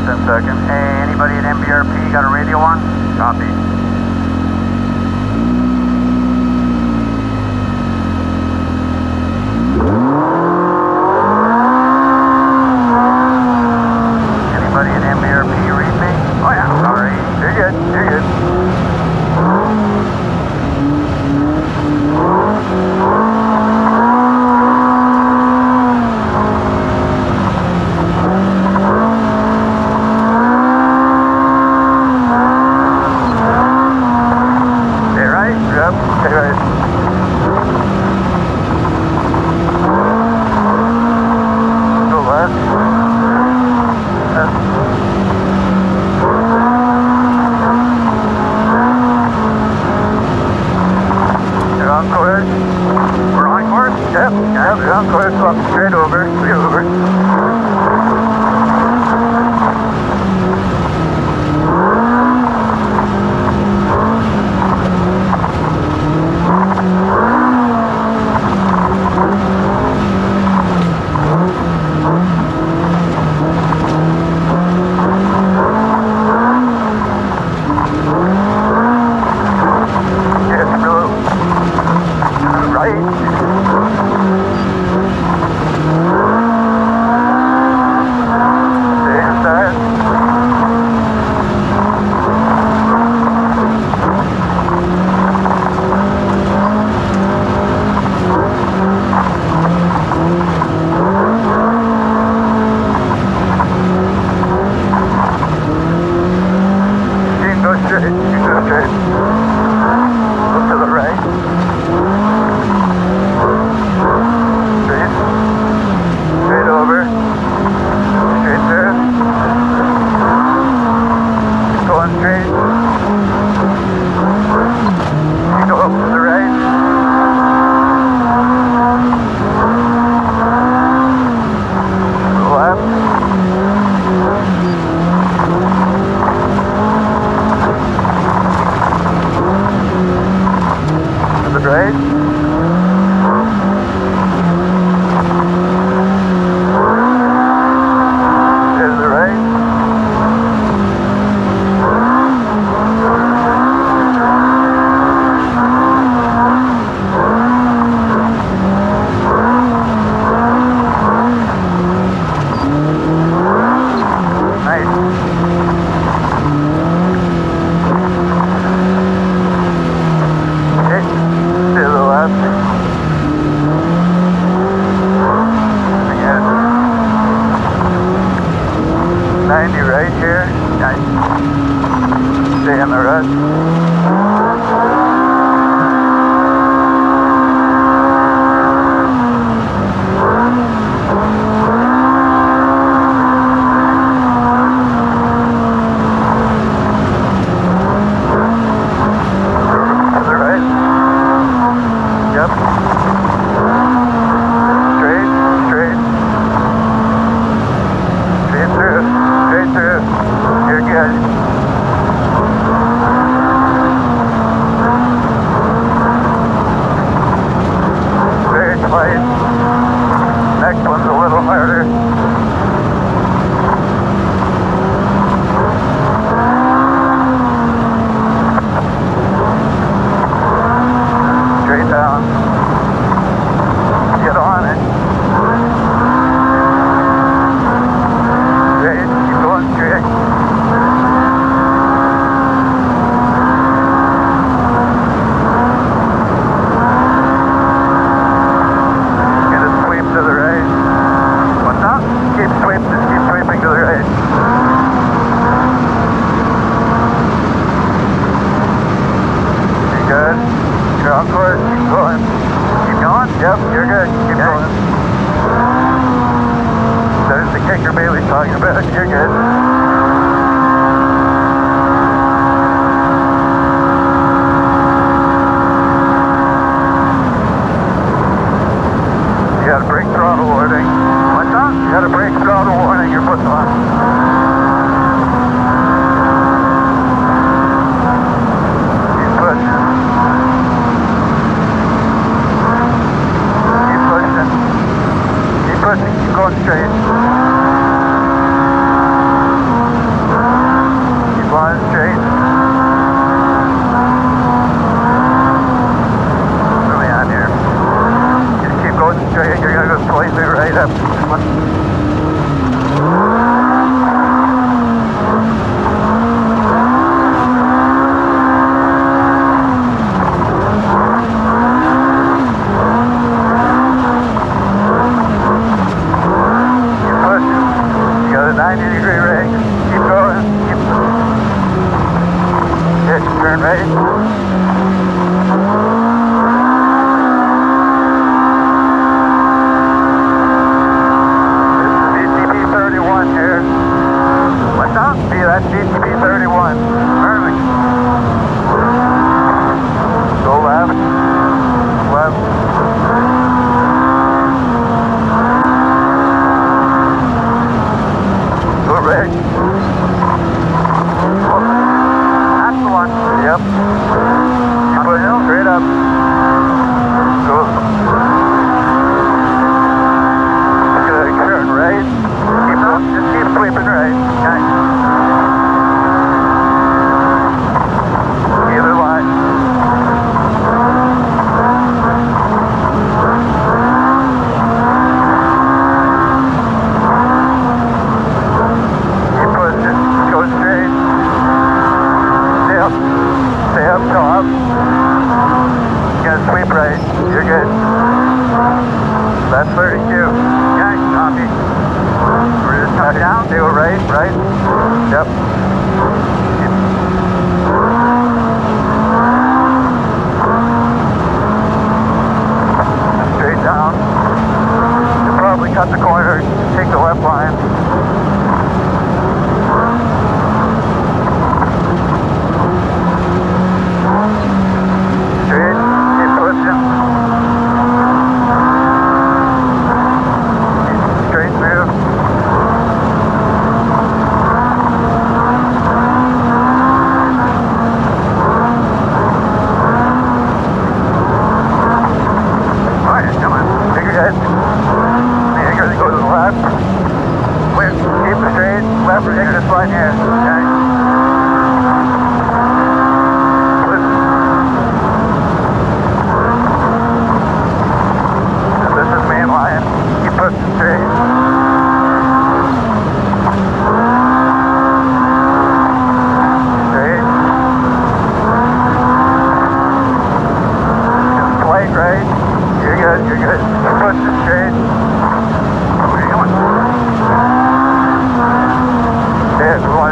10 seconds. Hey, anybody at MBRP got a radio on? Copy. Anybody at MBRP read me? Oh yeah, sorry. You're good, you're good. Straight over, straight over. brakes. Keep going. Good. Turn right. That's DTP 31. Perfect. Go left. Left. Go right. Oh, that's the one. Yep. You put it straight up. Go. Good. Turn right. Just keep sweeping right. Nice. Stay up, go up. You gotta sweep right. You're good. That's 32. Okay, copy. We're just coming down. Go right, right. Yep. Straight down. You'll probably cut the corner, take the left line.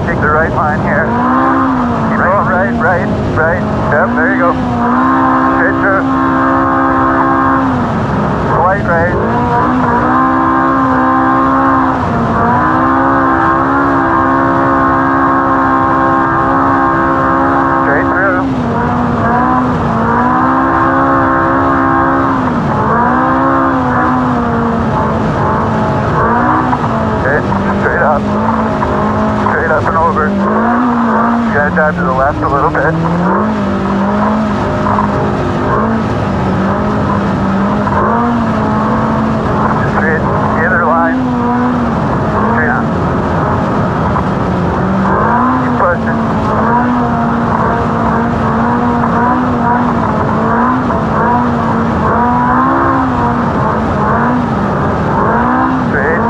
Take the right line here. Keep going right. Yep, there you go. Straight through. Slight right. Straight through. Okay, straight up. Up and over. You gotta dive to the left a little bit. Straight, the other line. Straight on. Keep pushing. Straight.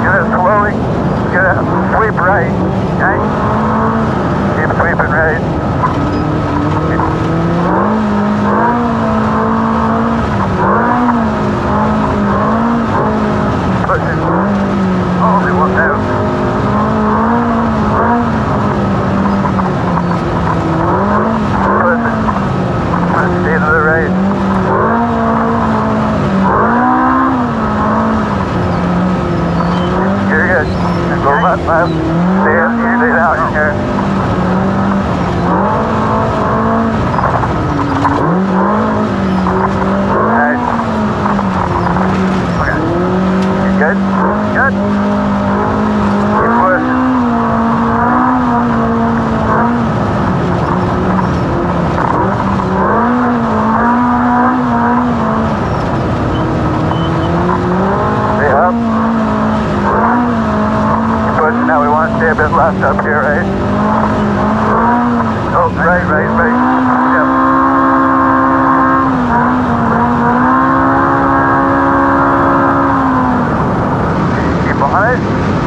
You're gonna slowly sweep right, okay? Keep sweeping right. Pushing. Only one out. Pushing. Stay to the right. You're good. Go left. Stay down here. Nice. Okay. You good? Good. Keep pushing. Stay up. Now we want to stay a bit left up here, right? Oh, right. Yep. Keep on it.